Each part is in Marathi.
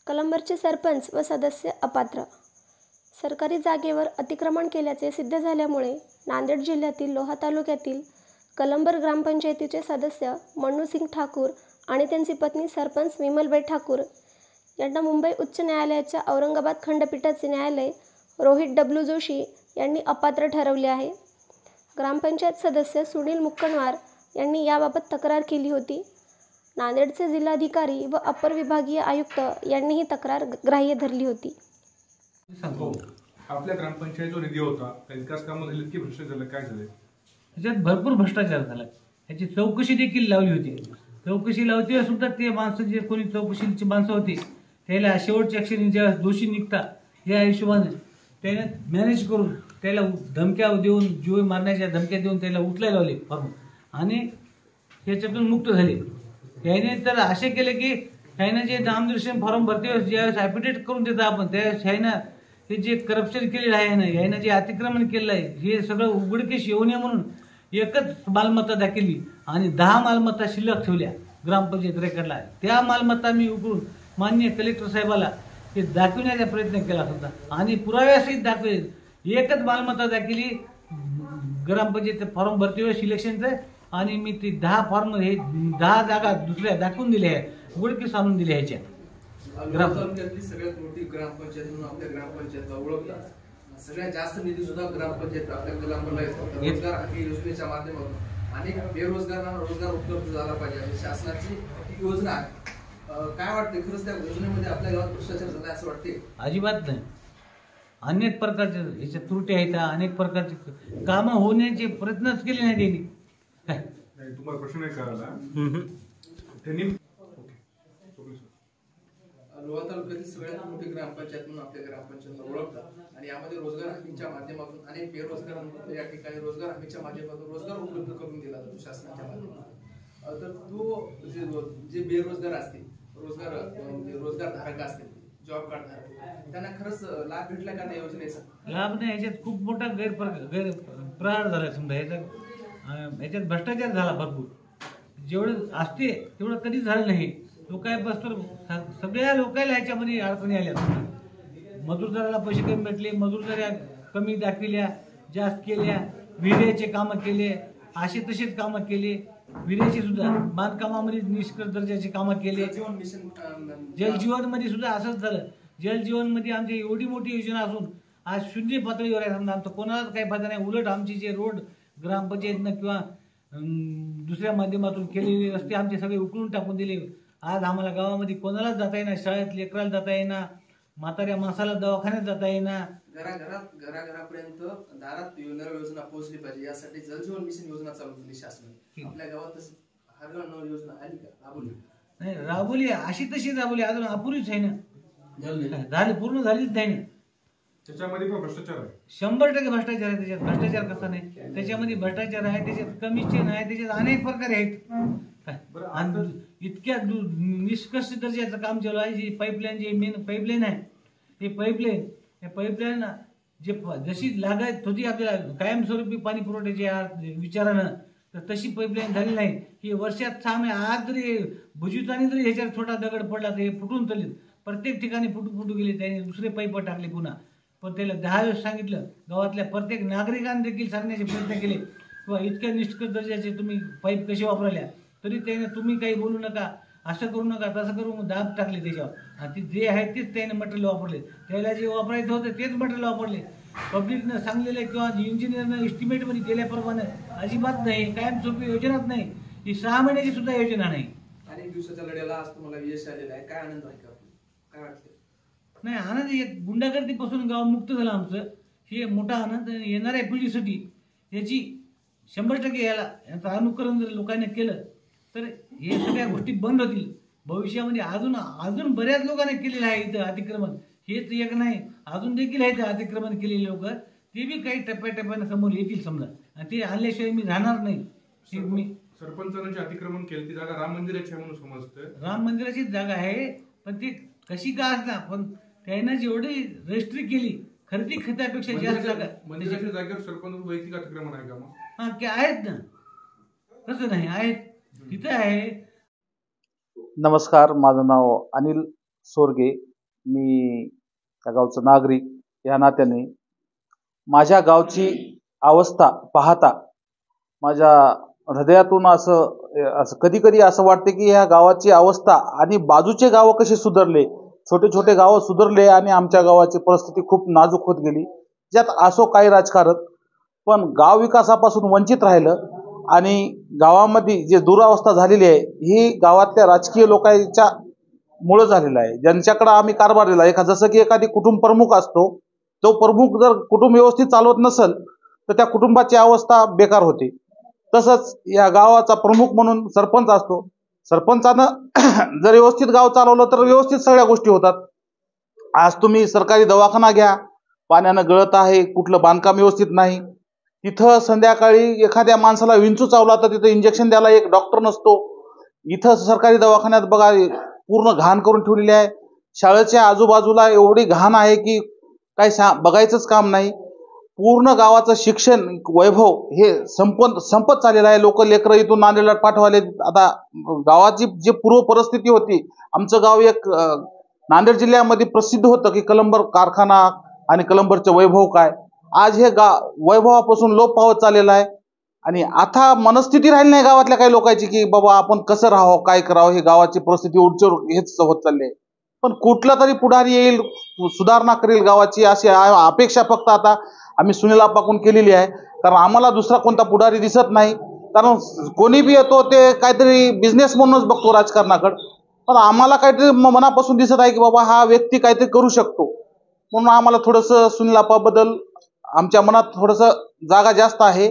कलंबरचे सरपंच व सदस्य अपात्र. सरकारी जागेवर अतिक्रमण केल्याचे सिद्ध झाल्यामुळे नांदेड जिल्ह्यातील लोहा तालुक्यातील कलंबर ग्रामपंचायतीचे सदस्य मन्नूसिंग ठाकूर आणि त्यांची पत्नी सरपंच विमलबाई ठाकूर यांना मुंबई उच्च न्यायालयाच्या औरंगाबाद खंडपीठाचे न्यायालय रोहित डब्ल्यू जोशी यांनी अपात्र ठरवले आहे. ग्रामपंचायत सदस्य सुनील मुक्कणवार यांनी याबाबत तक्रार केली होती. नांदेडचे जिल्हाधिकारी व अपर विभागीय आयुक्त यांनी ही तक्रार ग्राह्य धरली होती. आपल्या ग्रामपंचायतीचा निधी होता, विकास कामं झाली की भ्रष्टाचार झाला, काय झाले? त्याच्यात भरपूर भ्रष्टाचार झाला. याची चौकशी देखील लावली होती. चौकशी लावते सुद्धा ते माणसं जे कोणी चौकशीची माणसं होती त्याला शेवटच्या क्षणी ज्या दोषी निघता या हिशोबाने त्याने मॅनेज करून त्याला धमक्या देऊन जीव मारण्याच्या धमक्या देऊन त्याला उचलायला लावले फॉर्म आणि त्याच्यातून मुक्त झाले. त्याने तर असे केले की ह्यानं जे नामनिर्देशन फॉर्म भरते ज्यावेळेस ॲफिडेविट करून देतो आपण त्यावेळेस ह्यानं हे जे करप्शन केलेलं आहे ना ह्यानं जे अतिक्रमण केलेलं आहे हे सगळं उघडकीस येऊ नये म्हणून एकच मालमत्ता दाखवली आणि 10 मालमत्ता शिल्लक ठेवल्या ग्रामपंचायत रेकॉर्डला. त्या मालमत्ता मी उकळून माननीय कलेक्टर साहेबाला ते दाखविण्याचा प्रयत्न केला होता आणि पुराव्यासहित दाखवले. एकच मालमत्ता दाखवली ग्रामपंचायत फॉर्म भरती वेळेस इलेक्शनचं आणि मी ती 10 फॉर्म हे 10 जागा दुसऱ्या दाखवून दिल्या आहे उघडकीस आणून दिल्या ह्याच्या. ग्रामपंचायतली सगळ्यात मोठी ग्रामपंचायत म्हणून आपल्या ग्रामपंचायतला ओळखतात. सगळ्यात जास्त निधी सुद्धा ग्रामपंचायत आपल्या कलंबरला येतो. रोजगार हमी योजनेच्या माध्यमातून अनेक बेरोजगारांना रोजगार उपलब्ध झाला पाहिजे अशी शासनाची योजना आहे. काय वाटते खरंच त्या योजनेमध्ये आपल्या गावात भ्रष्टाचार झाला असं वाटते? अजिबात नाही. अनेक प्रकारच्या याच्या त्रुटी आहेत, अनेक प्रकारचे कामं होण्याचे प्रयत्नच केले नाही त्यांनी. काय तुम्हाला प्रश्न नाही कळाला त्यांनी लोहा तालुक्यातील सगळ्यात मोठी ग्रामपंचायत म्हणून आपल्या ग्रामपंचायतला ओळखतात आणि यामध्ये रोजगार हमीच्या माध्यमातून अनेक बेरोजगारांना या ठिकाणी रोजगार हमीच्या माध्यमातून रोजगार उपलब्ध करून दिला जातो शासनाच्या माध्यमातून. तर तो जे बेरोजगार असतील रोजगार धारक असतील जॉब कार्ड धारक त्यांना खरंच लाभ भेटला का त्या योजनेचा? लाभ नाही. याच्यात खूप मोठा गैरप्रहार झाला. समजा याच्यात भ्रष्टाचार झाला भरपूर. जेवढं असते तेवढं कधीच झालं नाही. लोक बसतो सगळ्या लोकांना ह्याच्यामध्ये अडचणी आल्या. मजूरदाराला पैसे कमी भेटले, मजूरदाऱ्या कमी दाखविल्या, जास्त केल्या, विहिरीचे कामं केले, असे तसेच कामं केले. विहिरीचे सुद्धा बांधकामामध्ये निष्कृत दर्जाचे कामं केले. जलजीवन मध्ये सुद्धा असंच झालं. जलजीवन मध्ये आमची एवढी मोठी योजना असून आज शून्य पातळीवर आहे. समजा आमचं कोणालाच काही फायदा नाही. उलट आमचे जे रोड ग्रामपंचायतनं किंवा दुसऱ्या माध्यमातून केलेले रस्ते आमचे सगळे उकळून टाकून दिले. आज आम्हाला गावामध्ये कोणालाच जाता येणार, शाळेत लेकराला जाता येणार, म्हाताऱ्या माणसाला दवाखान्यात जाता येणार. घराघरापर्यंत दारात नळ योजना पोहोचली पाहिजे यासाठी जलजीवन मिशन योजना चालू केली शासनाने. आपल्या गावात हर नळ योजना आली का? राबवली नाही. राबवली अशी तशी राबवली, अजून अपुरीच आहे ना. झाली पूर्ण झालीच नाही ना. त्याच्यामध्ये पण भ्रष्टाचार आहे. 100% भ्रष्टाचार आहे. त्याच्यात भ्रष्टाचार कसा नाही? त्याच्यामध्ये भ्रष्टाचार आहे, त्याच्यात कमिशन आहे, त्याच्यात अनेक प्रकारे आहेत. इतक्या निष्कर्ष दर्जाचं काम चालू आहे. जी पाईपलाईन जी मेन पाईपलाईन आहे ते पाईपलाईन जे जशी लागायत होती आपल्याला कायमस्वरूपी पाणी पुरवठ्याच्या विचारानं तर तशी पाईपलाईन झाली नाही. की वर्षात 6 महिने आज जरी भुजिताने जरी ह्याच्यात छोटा दगड पडला तर हे फुटून चालले. प्रत्येक ठिकाणी फुटू गेले. त्याने दुसरे पाईप टाकले पुन्हा. पण त्याला 10 वेळेस सांगितलं. गावातल्या प्रत्येक नागरिकांनी देखील सांगण्याचे प्रयत्न केले किंवा इतक्या निष्कर्ष दर्जाचे तुम्ही पाईप कसे वापरल्या तरी त्याने तुम्ही काही बोलू नका, असं करू नका, तसं करू दाब टाकले त्याच्यावर. आणि जे आहे तेच त्याने मटेरियल वापरले. त्याला जे वापरायचं होतं तेच मटेरियल वापरले. पब्लिकनं सांगलेलं किंवा इंजिनियरनं एस्टिमेटमध्ये केल्याप्रमाणे अजिबात नाही. कायमस्वरूपी योजनाच नाही. ही 6 महिन्याची सुद्धा योजना नाही. अनेक दिवसाच्या लढ्याला आज तुम्हाला यश आलेलं आहे. काय आनंद आहे का? काय वाटतं? नाही आनंद. गुंडागर्दीपासून गाव मुक्त झालं आमचं. हे मोठा आनंद. येणाऱ्या पिढीसाठी याची 100% याचं अनुकरण जर लोकांनी केलं तर हे सगळ्या गोष्टी बंद होतील. भविष्यामध्ये अजून बऱ्याच लोकांनी केलेलं आहे इथं अतिक्रमण. हेच एक नाही, अजून देखील आहेत अतिक्रमण केलेले लोक. ते बी काही टप्प्याटप्प्याने समोर येतील समजा. आणि ते आणल्याशिवाय मी राहणार नाही. मी सरपंचानं जे अतिक्रमण केलं ती जागा राम मंदिराची आहे म्हणून समजतं. राम मंदिराचीच जागा आहे. पण ती कशी का असणार पण त्यानं जेवढी रजिस्ट्री केली खरेदी खतापेक्षा जास्त जागा मंदिराच्या जागेवर सरपंच वैयक्तिक अतिक्रमण आहे का? मग हा ते आहेत ना. तसं नाही आहेत तिथं आहे. नमस्कार, माझं नाव अनिल सोरगे. मी त्या गावचं नागरिक या नात्याने माझ्या गावची अवस्था पाहता माझ्या हृदयातून असं कधी कधी असं वाटते की ह्या गावाची अवस्था आणि बाजूचे गावं कसे सुधारले, छोटे छोटे गावं सुधारले आणि आमच्या गावाची परिस्थिती खूप नाजूक होत गेली. ज्यात असो काही राजकारण, पण गाव विकासापासून वंचित राहिलं आणि गावामध्ये जे दुरावस्था झालेली आहे ही गावातल्या राजकीय लोकांच्या मुळे झालेलं आहे. ज्यांच्याकडे आम्ही कारभार दिला, जसं की एखादी कुटुंब प्रमुख असतो, तो प्रमुख जर कुटुंब व्यवस्थित चालवत नसेल तर त्या कुटुंबाची अवस्था बेकार होते. तसंच या गावाचा प्रमुख म्हणून सरपंच असतो. सरपंचानं जर व्यवस्थित गाव चालवलं तर व्यवस्थित सगळ्या गोष्टी होतात. आज तुम्ही सरकारी दवाखाना घ्या, पाण्यानं गळत आहे, कुठलं बांधकाम व्यवस्थित नाही. तिथं संध्याकाळी एखाद्या माणसाला विंचू चावला तर तिथं इंजेक्शन द्यायला एक डॉक्टर नसतो. इथं सरकारी दवाखान्यात बघा पूर्ण घाण करून ठेवलेली आहे. शाळेच्या आजूबाजूला एवढी घाण आहे की काही बघायचंच काम नाही. पूर्ण गावाचं शिक्षण वैभव हे संपत चाललेलं आहे. लेकरं इथून नांदेडला पाठवाले. आता गावाची जी पूर्व परिस्थिती होती, आमचं गाव एक नांदेड जिल्ह्यामध्ये प्रसिद्ध होतं की कलंबर कारखाना आणि कलंबरचं वैभव काय. आज हे वैभवापासून लोप पावत चाललेला आहे आणि आता मनस्थिती राहिली नाही गावातल्या काही लोकांची की बाबा आपण कसं राहावं, काय करावं. ही गावाची परिस्थिती उच्चर हेच होत चालली आहे. पण कुठला तरी पुढारी येईल, सुधारणा करेल गावाची, अशी अपेक्षा फक्त आता आम्ही सुनील आप्पाकडून केलेली आहे. कारण आम्हाला दुसरा कोणता पुढारी दिसत नाही. कारण कोणी बी येतो ते काहीतरी बिझनेस म्हणूनच बघतो राजकारणाकडे, पण आम्हाला काहीतरी मनापासून दिसत आहे की बाबा हा व्यक्ती काहीतरी करू शकतो. म्हणून आम्हाला थोडंसं सुनील आप्पाबद्दल आमच्या मनात थोडंसं जागा जास्त आहे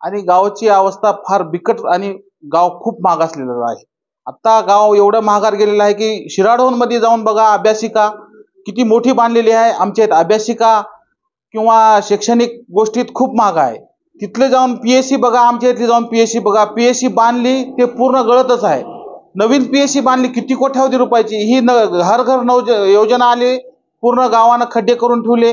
आणि गावाची अवस्था फार बिकट आणि गाव खूप मागासलेलं आहे. आत्ता गाव एवढं माघार गेलेलं आहे की शिराढोणमध्ये जाऊन बघा, अभ्यासिका किती मोठी बांधलेली आहे. आमच्या इथं अभ्यासिका किंवा शैक्षणिक गोष्टीत खूप महाग आहे. तिथले जाऊन PSC बघा, आमच्या इथली जाऊन PSC बघा. PSC बांधली ते पूर्ण गळतच आहे. नवीन PSC बांधली किती कोट्यावधी रुपयाची. ही हर घर योजना आली, पूर्ण गावानं खड्डे करून ठेवले.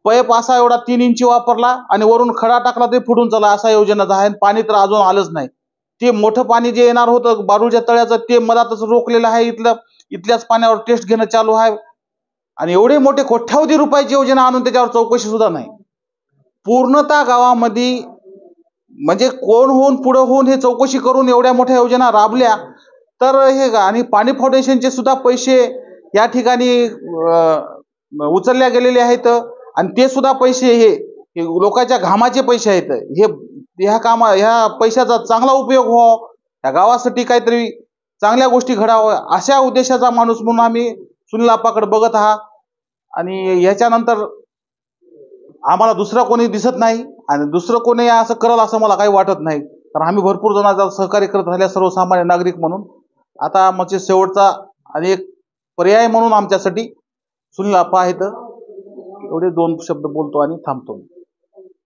पाईप असा एवढा 3 इंची वापरला आणि वरून खडा टाकला तरी फुटून चला असा योजनाचा आहे. पाणी तर अजून आलंच नाही. ते मोठं पाणी जे येणार होतं बारूच्या तळ्याचं ते मधातच रोखलेलं आहे. इथल्याच पाण्यावर टेस्ट घेणं चालू आहे आणि एवढे मोठे कोट्यावधी रुपयाची योजना आणून त्याच्यावर चौकशी सुद्धा नाही. पूर्णतः गावामध्ये म्हणजे कोण होऊन पुढे होऊन हे चौकशी करून एवढ्या मोठ्या योजना राबल्या तर हे आणि पाणी फाउंडेशनचे सुद्धा पैसे या ठिकाणी उचलल्या गेलेले आहेत आणि ते सुद्धा पैसे हे लोकांच्या घामाचे पैसे आहेत. ह्या पैशाचा चांगला उपयोग व्हावा, या गावासाठी काहीतरी चांगल्या गोष्टी घडावं अशा उद्देशाचा माणूस म्हणून आम्ही सुनील आप्पाकडे बघत आहात आणि ह्याच्यानंतर आम्हाला दुसरा कोणी दिसत नाही आणि दुसरं कोणी असं करल असं मला काही वाटत नाही. कारण आम्ही भरपूर जणांचा सहकार्य करत राहिल्या सर्वसामान्य नागरिक म्हणून. आता म्हणजे शेवटचा आणि एक पर्याय म्हणून आमच्यासाठी सुनील आप्पा आहेत. एवढे 2 शब्द बोलतो आणि थांबतो.